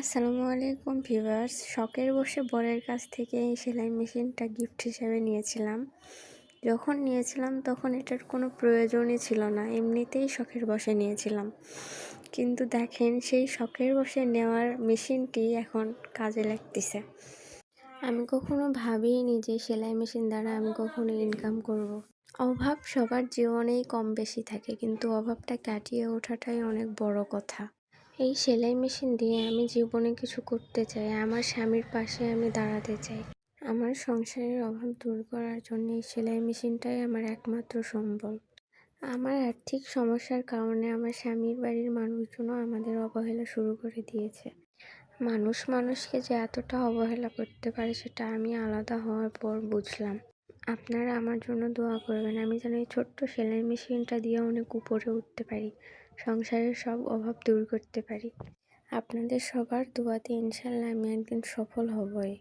আসসালামু আলাইকুম ভিউয়ার্স। শখের বশে বরের কাছ থেকে এই সেলাই মেশিনটা গিফট হিসেবে নিয়েছিলাম। যখন নিয়েছিলাম তখন এটার কোনো প্রয়োজনই ছিল না, এমনিতেই শখের বশে নিয়েছিলাম। কিন্তু দেখেন, সেই শখের বশে নেওয়ার মেশিনটি এখন কাজে লাগতেছে। আমি কখনো ভাবিনি যে সেলাই মেশিন দ্বারা আমি কখনো ইনকাম করব। অভাব সবার জীবনেই কম বেশি থাকে, কিন্তু অভাবটা কাটিয়ে ওঠাটাই অনেক বড় কথা। এই সেলাই মেশিন দিয়ে আমি জীবনে কিছু করতে চাই, আমার স্বামীর পাশে আমি দাঁড়াতে চাই। আমার সংসারের অভাব দূর করার জন্য এই সেলাই মেশিনটাই আমার একমাত্র সম্বল। আমার আর্থিক সমস্যার কারণে আমার স্বামীর বাড়ির মানুষজনও আমাদের অবহেলা শুরু করে দিয়েছে। মানুষ মানুষকে যে এতটা অবহেলা করতে পারে সেটা আমি আলাদা হওয়ার পর বুঝলাম। আপনারা আমার জন্য দোয়া করবেন, আমি যেন এই ছোট্ট সেলাই মেশিনটা দিয়ে অনেক উপরে উঠতে পারি, সংসারের সব অভাব দূর করতে পারি। আপনাদের সবার দোয়াতে ইনশাল্লাহ আমি একদিন সফল হবই।